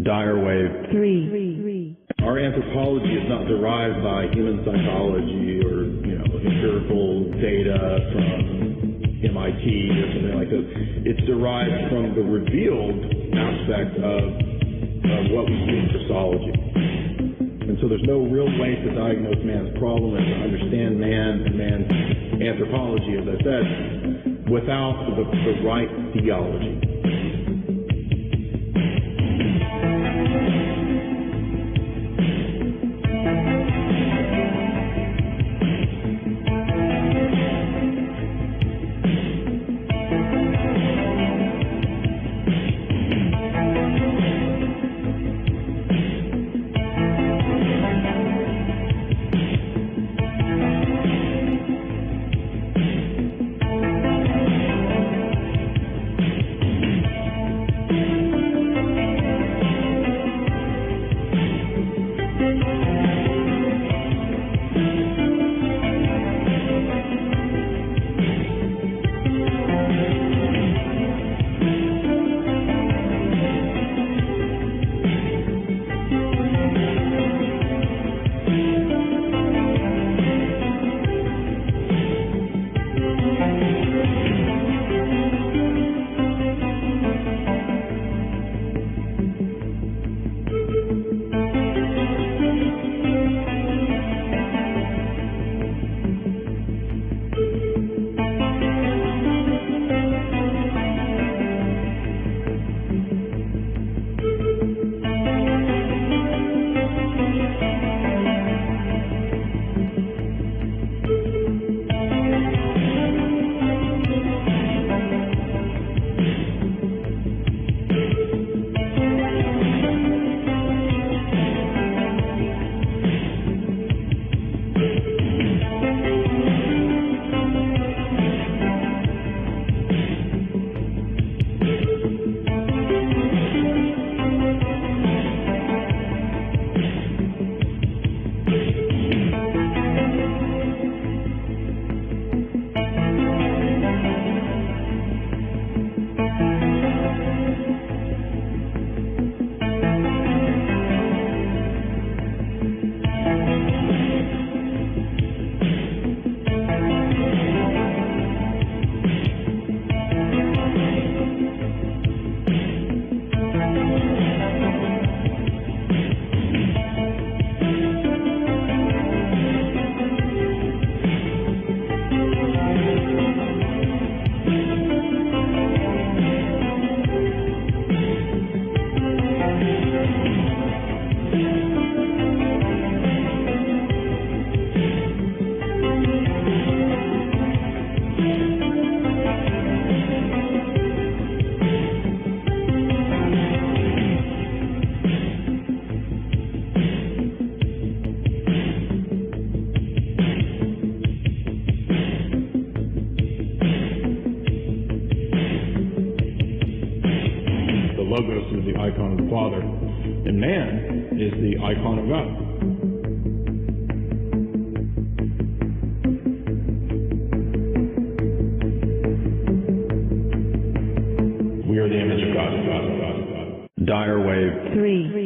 Dyerwave 3. Our anthropology is not derived by human psychology or, empirical data from MIT or something like this. It's derived from the revealed aspect of what we see in Christology. And so there's no real way to diagnose man's problem and to understand man and man's anthropology, as I said, without the right theology. Logos is the icon of the Father, and man is the icon of God. We are the image of God. Dyerwave 3.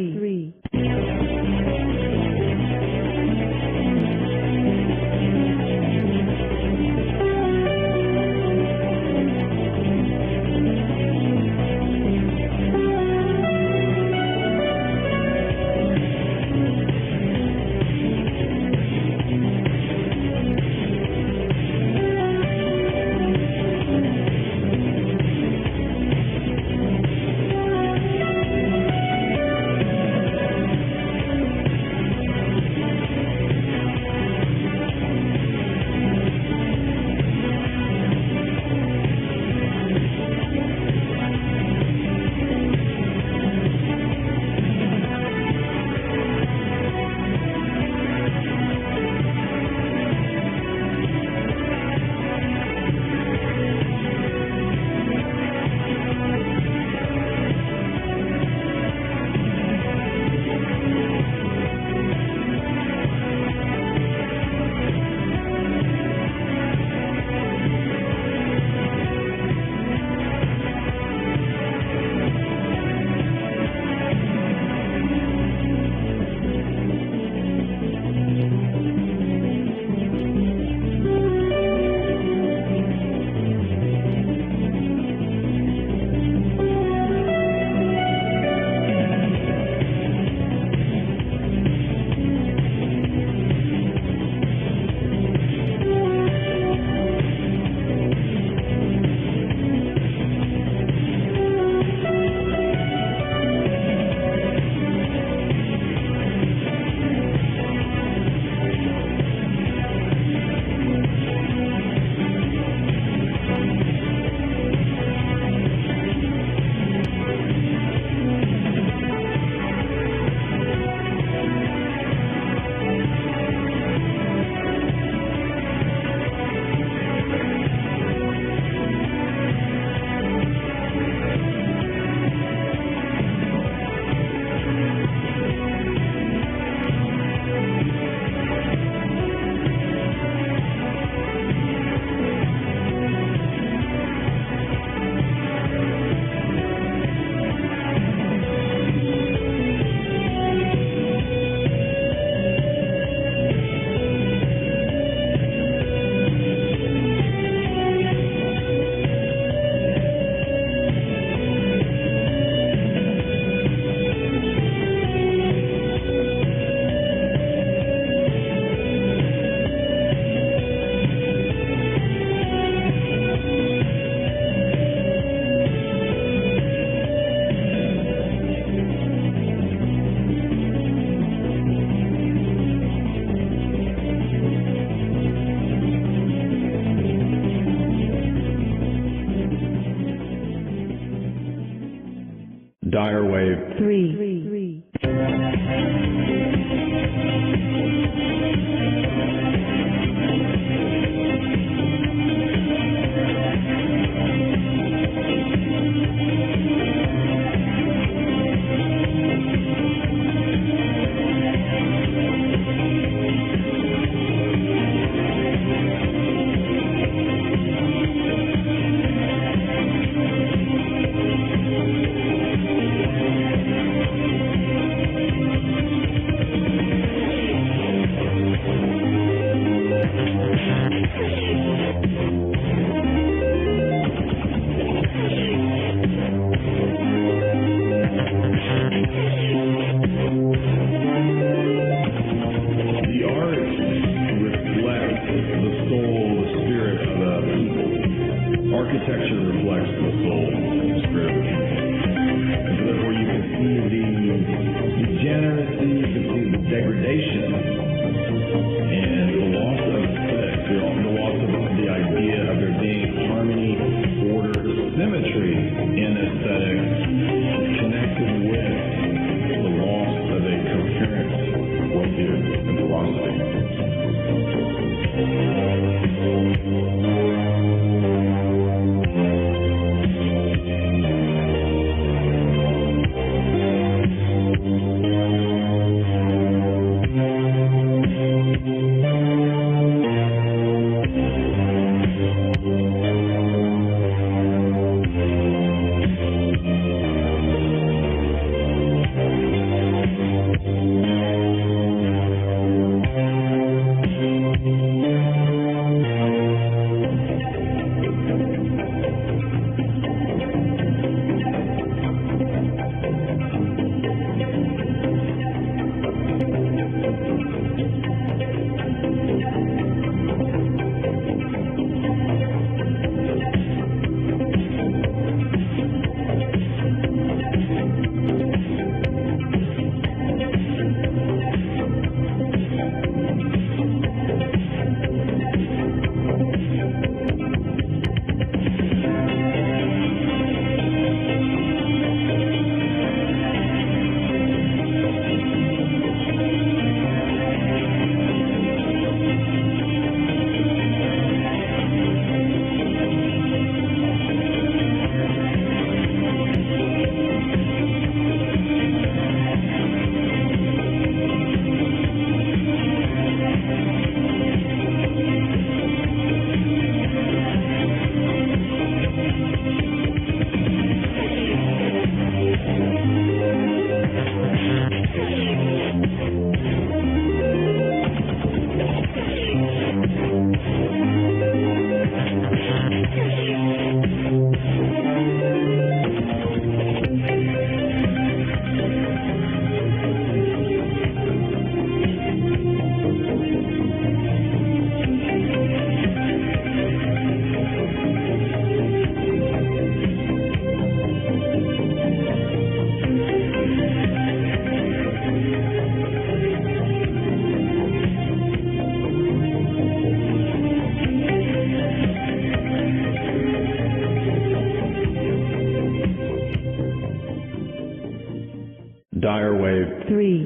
Dyerwave 3. Architecture reflects the soul and spirit of the people. And so therefore you can see the degeneracy, you can see the degradation, and the loss of aesthetics, the loss of the idea of there being harmony, order, symmetry in aesthetics connected with the loss of a coherent worldview and philosophy. Dyerwave 3.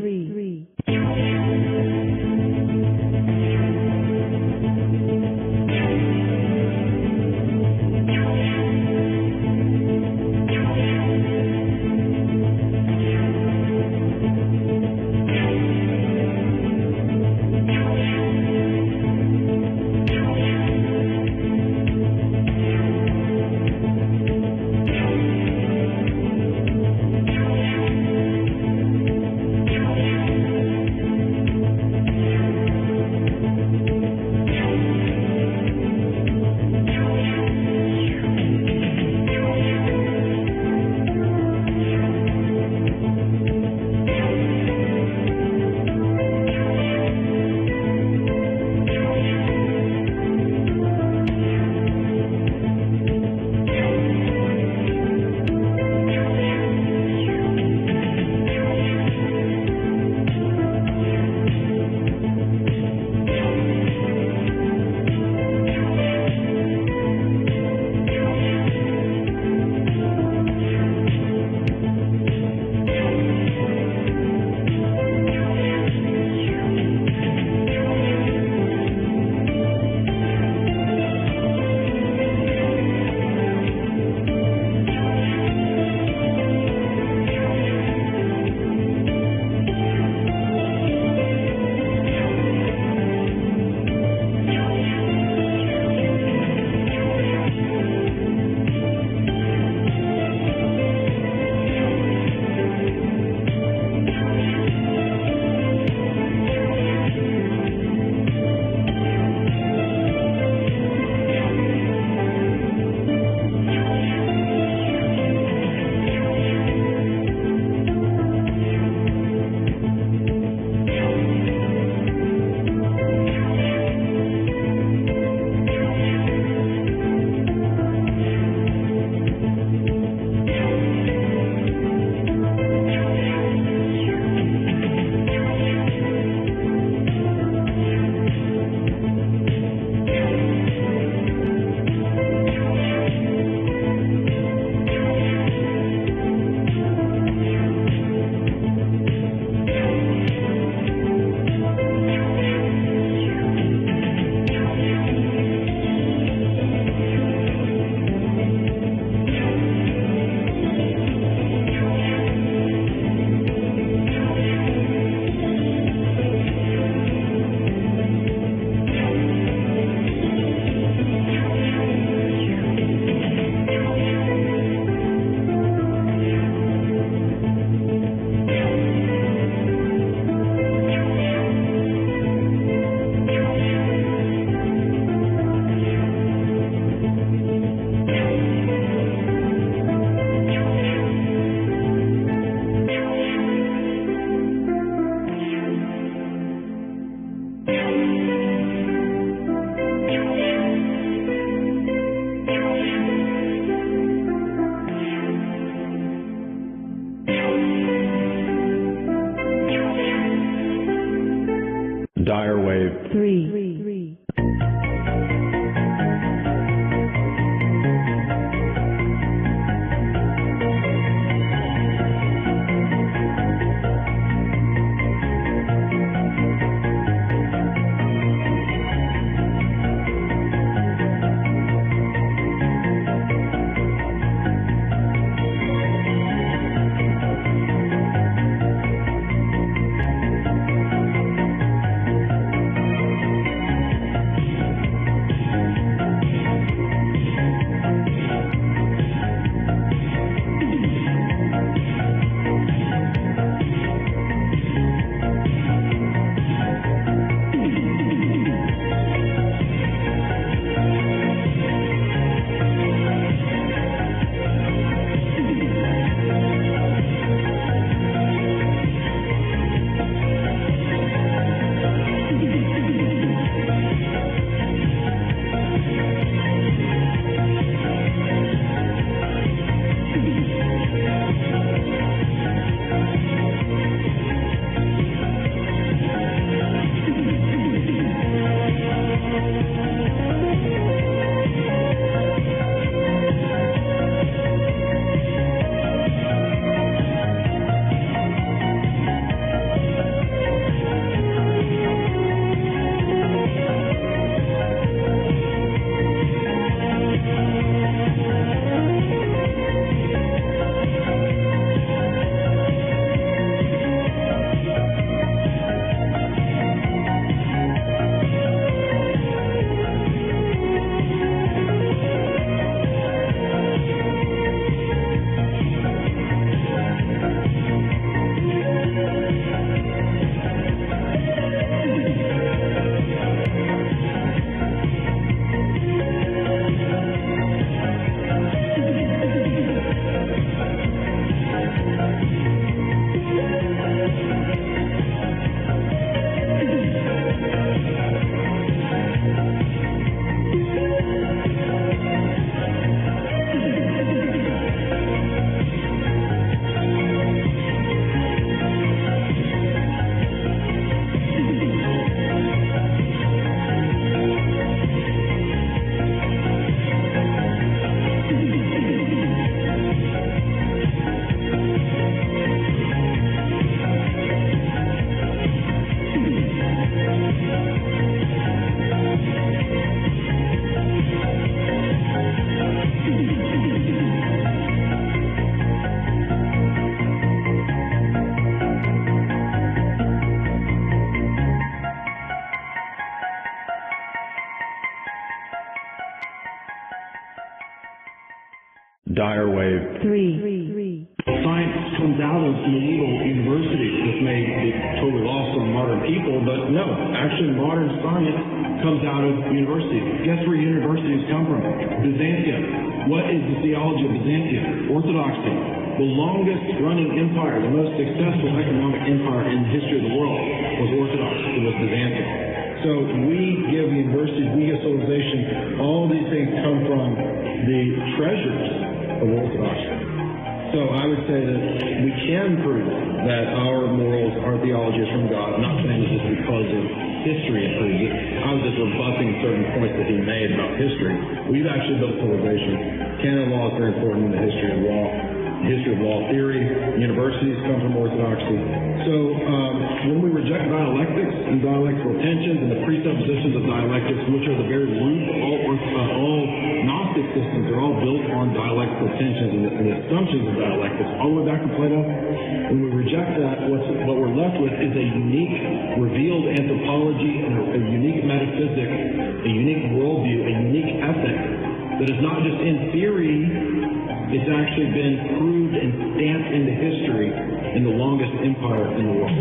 3. Dyerwave. 3. Science comes out of medieval universities. This may be totally lost on modern people, but no, actually modern science comes out of universities. Guess where universities come from? Byzantium. What is the theology of Byzantium? Orthodoxy. The longest running empire, the most successful economic empire in the history of the world was Orthodox. It was Byzantium. So we give universities, we give civilization, all these things come from the treasures of Orthodoxy. So I would say that we can prove that our morals, our theology is from God. I'm not saying this just because of history it proves it. I was just rebutting certain points that he made about history. We've actually built civilization. Canon law is very important in the history of law. History of law theory, universities come from orthodoxy. So when we reject dialectics and dialectical tensions and the presuppositions of dialectics, which are the very root of all Gnostic systems, are all built on dialectical tensions and the assumptions of dialectics, all the way back to Plato. When we reject that, what we're left with is a unique revealed anthropology and a unique metaphysic, a unique worldview, a unique ethic that is not just in theory. It's actually been proved and stamped into history in the longest empire in the world.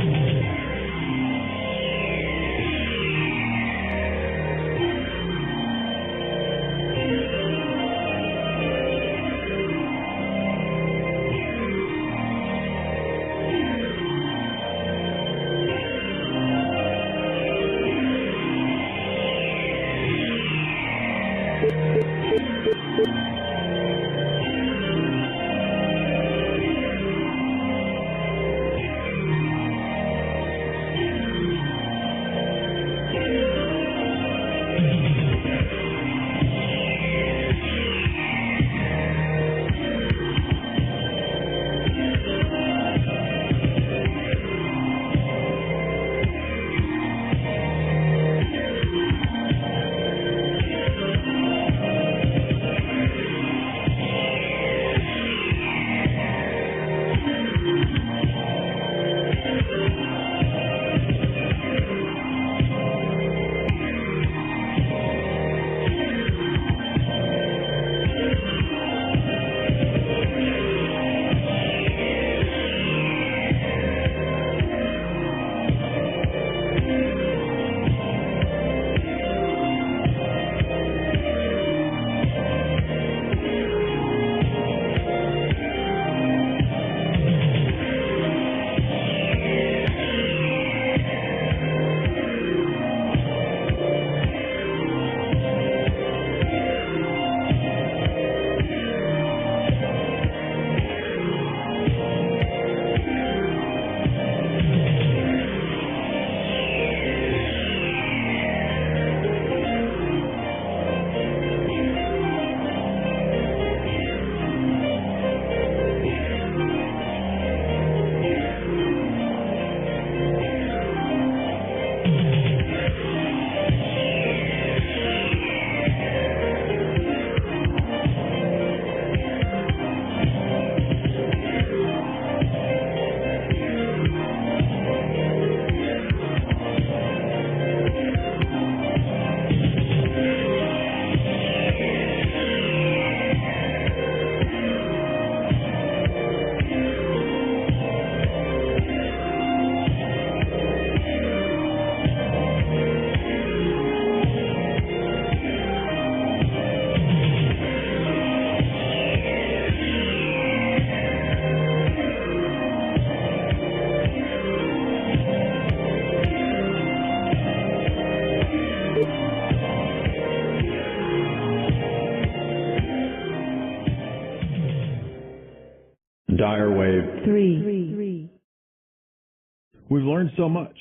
We've learned so much.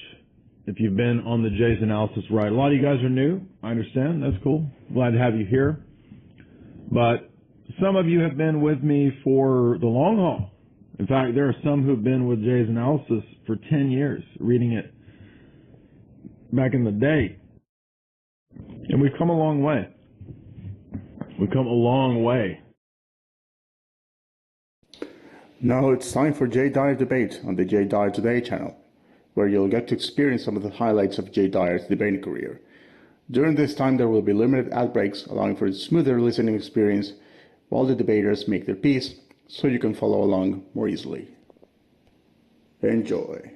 If you've been on the Jay's Analysis ride, a lot of you guys are new. I understand. That's cool. Glad to have you here. But some of you have been with me for the long haul. In fact, there are some who've been with Jay's Analysis for 10 years, reading it back in the day. And we've come a long way. We've come a long way. Now it's time for Jay Dyer Debate on the Jay Dyer Today channel, where you'll get to experience some of the highlights of Jay Dyer's debating career. During this time, there will be limited ad breaks, allowing for a smoother listening experience while the debaters make their piece, so you can follow along more easily. Enjoy.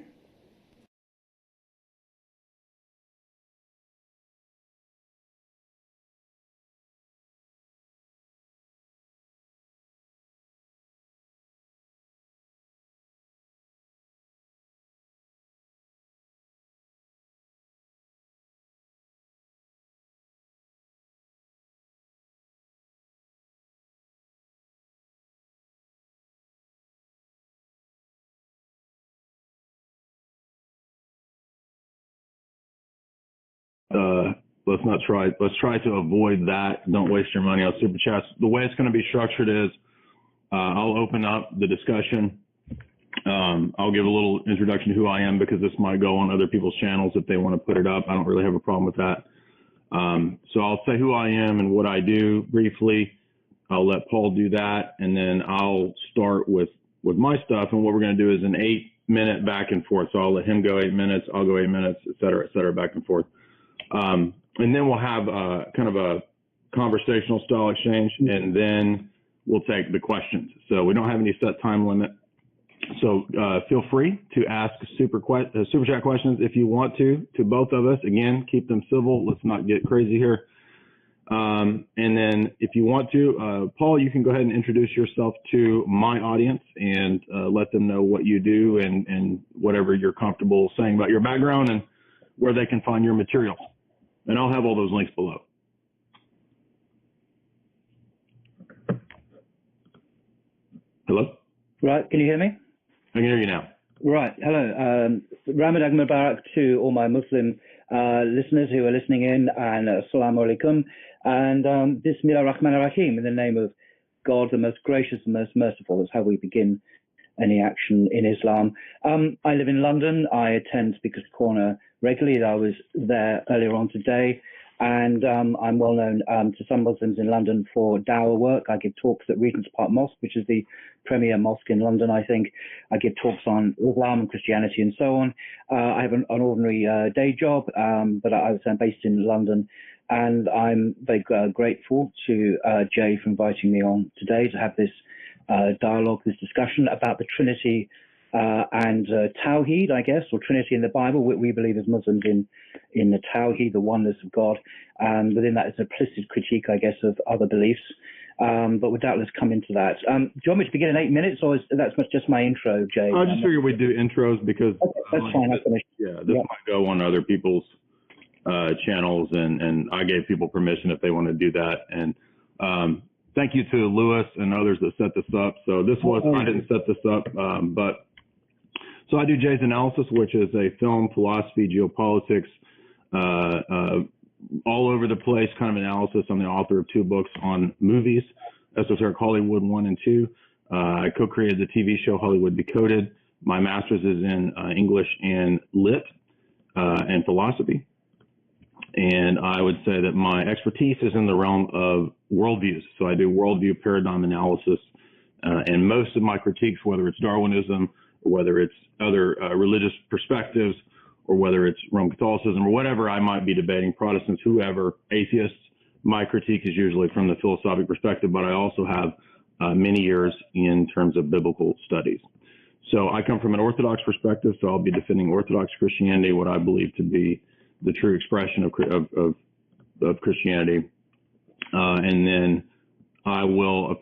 Let's try to avoid that. Don't waste your money on super chats. The way it's going to be structured is I'll open up the discussion. I'll give a little introduction to who I am, because this might go on other people's channels if they want to put it up. I don't really have a problem with that. So I'll say who I am and what I do briefly. I'll let Paul do that, and then I'll start with my stuff. And what we're going to do is an 8-minute back and forth. So I'll let him go 8 minutes, I'll go 8 minutes, et cetera, back and forth. And then we'll have kind of a conversational style exchange, and then we'll take the questions. So we don't have any set time limit. So feel free to ask super chat questions if you want to both of us. Again, keep them civil. Let's not get crazy here. And then if you want to, Paul, you can go ahead and introduce yourself to my audience and let them know what you do and whatever you're comfortable saying about your background and where they can find your material. And I'll have all those links below. Hello? Right, can you hear me? I can hear you now. Right, hello. Ramadan Mubarak to all my Muslim listeners who are listening in, and Assalamu alaikum. And Bismillah ar-Rahman ar-Rahim, in the name of God, the most gracious and most merciful. That's how we begin any action in Islam. I live in London. I attend Speaker's Corner regularly. I was there earlier on today, and I'm well known to some Muslims in London for dawah work. I give talks at Regent's Park Mosque, which is the premier mosque in London, I think. I give talks on Islam and Christianity and so on. I have an ordinary day job, but I'm based in London, and I'm very grateful to Jay for inviting me on today to have this dialogue, this discussion about the Trinity and Tawheed, I guess, or Trinity in the Bible. We believe as Muslims in the Tawheed, the oneness of God, and within that is an implicit critique, I guess, of other beliefs. But we'll doubtless come into that. Do you want me to begin in 8 minutes, or is that's just my intro, Jay? I just figured we'd do intros because okay, that's fine. This might go on other people's channels, and I gave people permission if they want to do that. And thank you to Lewis and others that set this up. So I didn't set this up, but so I do Jay's Analysis, which is a film, philosophy, geopolitics, all over the place kind of analysis. I'm the author of 2 books on movies, Esoteric Hollywood 1 and 2. I co-created the TV show Hollywood Decoded. My master's is in English and Lit and philosophy. And I would say that my expertise is in the realm of worldviews. So I do worldview paradigm analysis, and most of my critiques, whether it's Darwinism, or whether it's other religious perspectives, or whether it's Roman Catholicism, or whatever I might be debating, Protestants, whoever, atheists, my critique is usually from the philosophic perspective, but I also have many years in terms of biblical studies. So I come from an Orthodox perspective, so I'll be defending Orthodox Christianity, what I believe to be the true expression of Christianity. And then I will I'll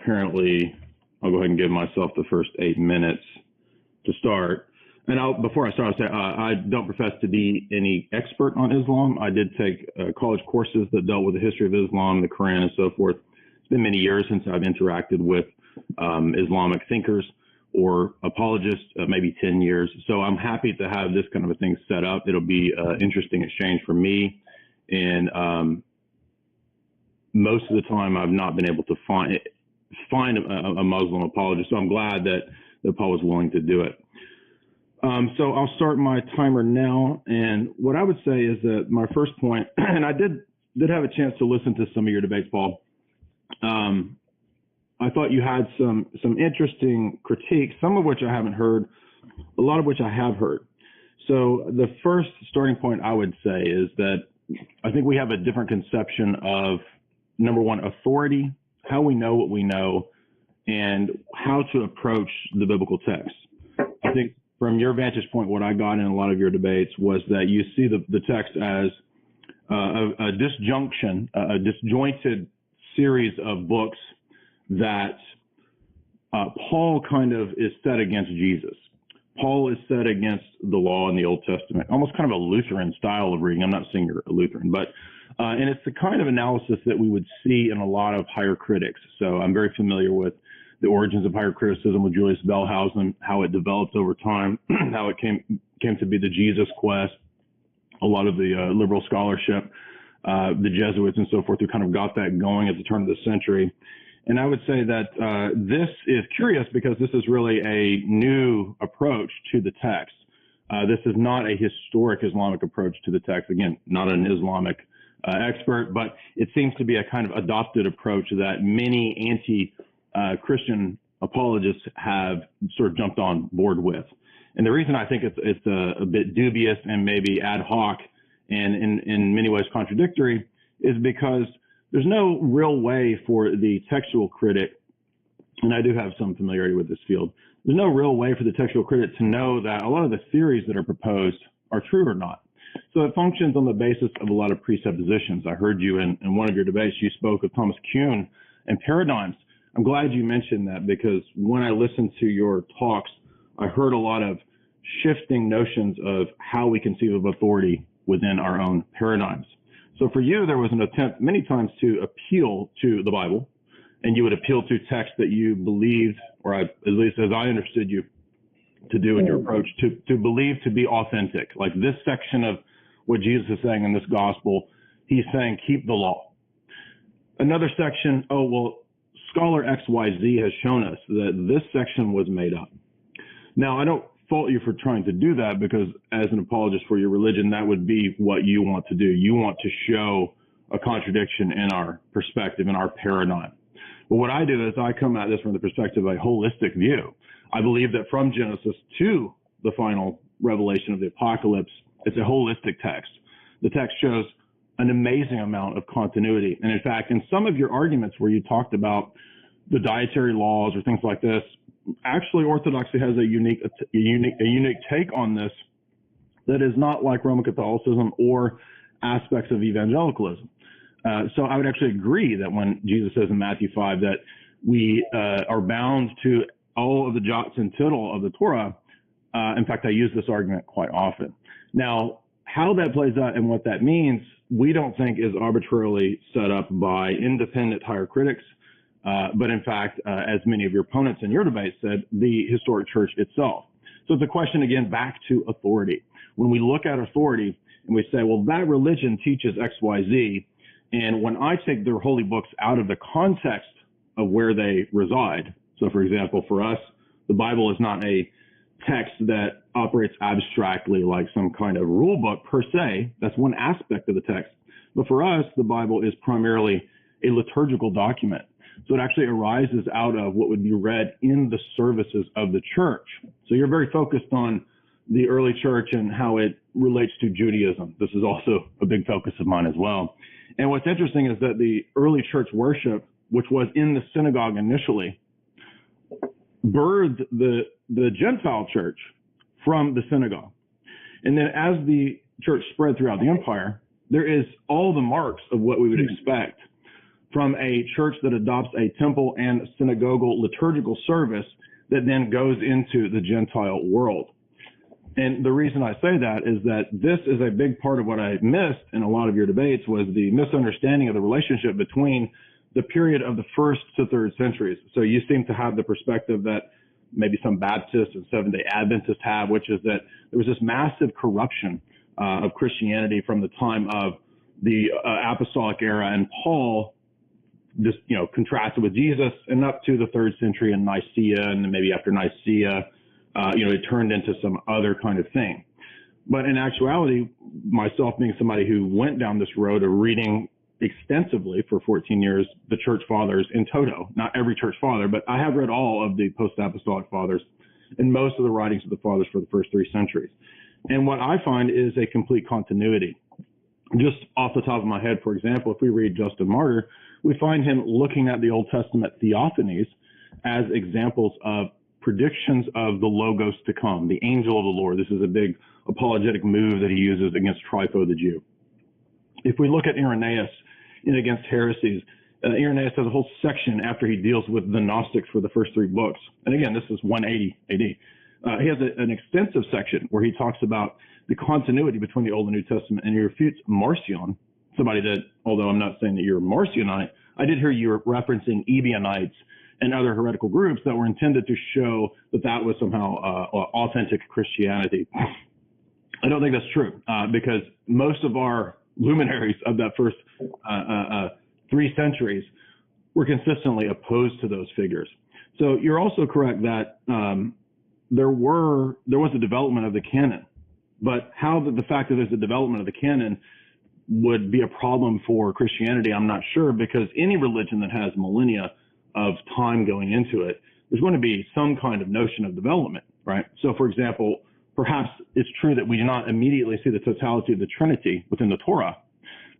go ahead and give myself the first 8 minutes to start. And before I start, I'll say I don't profess to be any expert on Islam. I did take college courses that dealt with the history of Islam, the Quran, and so forth. It's been many years since I've interacted with Islamic thinkers or apologist, maybe 10 years. So I'm happy to have this kind of a thing set up. It'll be an interesting exchange for me. And most of the time I've not been able to find a Muslim apologist. So I'm glad that Paul was willing to do it. So I'll start my timer now. And what I would say is that my first point, and I did have a chance to listen to some of your debates, Paul. I thought you had some interesting critiques, some of which I haven't heard, a lot of which I have heard. So the first starting point I would say is that I think we have a different conception of, number one, authority, how we know what we know, and how to approach the biblical text. I think from your vantage point, what I got in a lot of your debates was that you see the text as a disjointed series of books that Paul kind of is set against Jesus. Paul is set against the law in the Old Testament, almost kind of a Lutheran style of reading. I'm not saying you're a Lutheran, but and it's the kind of analysis that we would see in a lot of higher critics. So I'm very familiar with the origins of higher criticism with Julius Bellhausen, how it developed over time, how it came to be the Jesus quest, a lot of the liberal scholarship, the Jesuits and so forth, who kind of got that going at the turn of the century. And I would say that this is curious because this is really a new approach to the text. This is not a historic Islamic approach to the text. Again, not an Islamic expert, but it seems to be a kind of adopted approach that many anti-Christian apologists have sort of jumped on board with. And the reason I think it's a bit dubious and maybe ad hoc and in many ways contradictory is because there's no real way for the textual critic, and I do have some familiarity with this field, there's no real way for the textual critic to know that a lot of the theories that are proposed are true or not. So it functions on the basis of a lot of presuppositions. I heard you in one of your debates, you spoke of Thomas Kuhn and paradigms. I'm glad you mentioned that because when I listened to your talks, I heard a lot of shifting notions of how we conceive of authority within our own paradigms. So for you, there was an attempt many times to appeal to the Bible, and you would appeal to texts that you believed, or at least as I understood you to do in your approach, to believe to be authentic. Like this section of what Jesus is saying in this gospel, he's saying, keep the law. Another section, oh, well, scholar XYZ has shown us that this section was made up. Now, I don't fault you for trying to do that because as an apologist for your religion, that would be what you want to do. You want to show a contradiction in our perspective, in our paradigm. But what I do is I come at this from the perspective of a holistic view. I believe that from Genesis to the final revelation of the apocalypse, it's a holistic text. The text shows an amazing amount of continuity. And in fact, in some of your arguments where you talked about the dietary laws or things like this, actually Orthodoxy has a unique take on this that is not like Roman Catholicism or aspects of evangelicalism. So I would actually agree that when Jesus says in Matthew 5 that we are bound to all of the jots and tittle of the Torah, in fact, I use this argument quite often. Now, how that plays out and what that means, we don't think is arbitrarily set up by independent higher critics. But in fact, as many of your opponents in your debate said, the historic church itself. So it's a question, again, back to authority. When we look at authority and we say, well, that religion teaches X, Y, Z, and when I take their holy books out of the context of where they reside, so for example, for us, the Bible is not a text that operates abstractly like some kind of rule book per se. That's one aspect of the text. But for us, the Bible is primarily a liturgical document. So it actually arises out of what would be read in the services of the church. So you're very focused on the early church and how it relates to Judaism. This is also a big focus of mine as well. And what's interesting is that the early church worship, which was in the synagogue initially, birthed the Gentile church from the synagogue. And then as the church spread throughout the empire, there is all the marks of what we would expect from a church that adopts a temple and synagogal liturgical service that then goes into the Gentile world. And the reason I say that is that this is a big part of what I missed in a lot of your debates was the misunderstanding of the relationship between the period of the 1st to 3rd centuries. So you seem to have the perspective that maybe some Baptists and Seventh-day Adventists have, which is that there was this massive corruption of Christianity from the time of the apostolic era, and Paul just, contrasted with Jesus, and up to the 3rd century in Nicaea, and then maybe after Nicaea, it turned into some other kind of thing. But in actuality, myself being somebody who went down this road of reading extensively for 14 years the church fathers in toto, not every church father, but I have read all of the post-apostolic fathers and most of the writings of the fathers for the first 3 centuries. And what I find is a complete continuity. Just off the top of my head, for example, if we read Justin Martyr, we find him looking at the Old Testament theophanies as examples of predictions of the Logos to come, the angel of the Lord. This is a big apologetic move that he uses against Trypho the Jew. If we look at Irenaeus in Against Heresies, Irenaeus has a whole section after he deals with the Gnostics for the first 3 books. And again, this is 180 AD. He has an extensive section where he talks about the continuity between the Old and New Testament, and he refutes Marcion, somebody that, although I'm not saying that you're a Marcionite, I did hear you were referencing Ebionites and other heretical groups that were intended to show that that was somehow authentic Christianity. I don't think that's true, because most of our luminaries of that first 3 centuries were consistently opposed to those figures. So you're also correct that there was a development of the canon, but how the fact that there's a development of the canon would be a problem for Christianity, I'm not sure, because any religion that has millennia of time going into it, there's going to be some kind of notion of development, right? So, for example, perhaps it's true that we do not immediately see the totality of the Trinity within the Torah,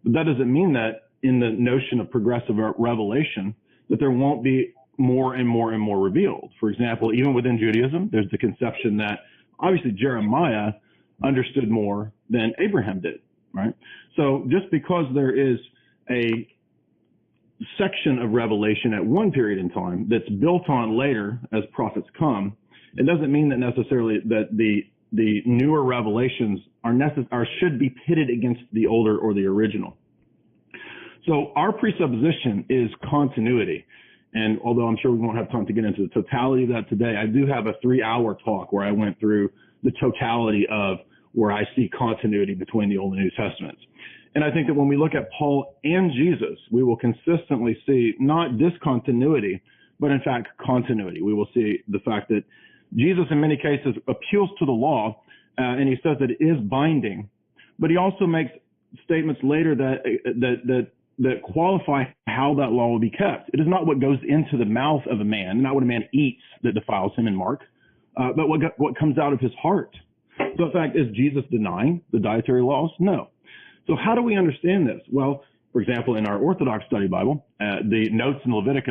but that doesn't mean that in the notion of progressive revelation, that there won't be more and more and more revealed. For example, even within Judaism, there's the conception that obviously Jeremiah understood more than Abraham did, right? So just because there is a section of revelation at one period in time that's built on later as prophets come, it doesn't mean that necessarily that the newer revelations should be pitted against the older or the original. So our presupposition is continuity. And although I'm sure we won't have time to get into the totality of that today, I do have a 3-hour talk where I went through the totality of where I see continuity between the Old and New Testaments. And I think that when we look at Paul and Jesus, we will consistently see not discontinuity, but in fact continuity. We will see the fact that Jesus in many cases appeals to the law, and he says that it is binding, but he also makes statements later that qualify how that law will be kept. It is not what goes into the mouth of a man, not what a man eats that defiles him in Mark, but what comes out of his heart. So in fact, is Jesus denying the dietary laws? No. So how do we understand this? Well, for example, in our Orthodox study Bible, the notes in Leviticus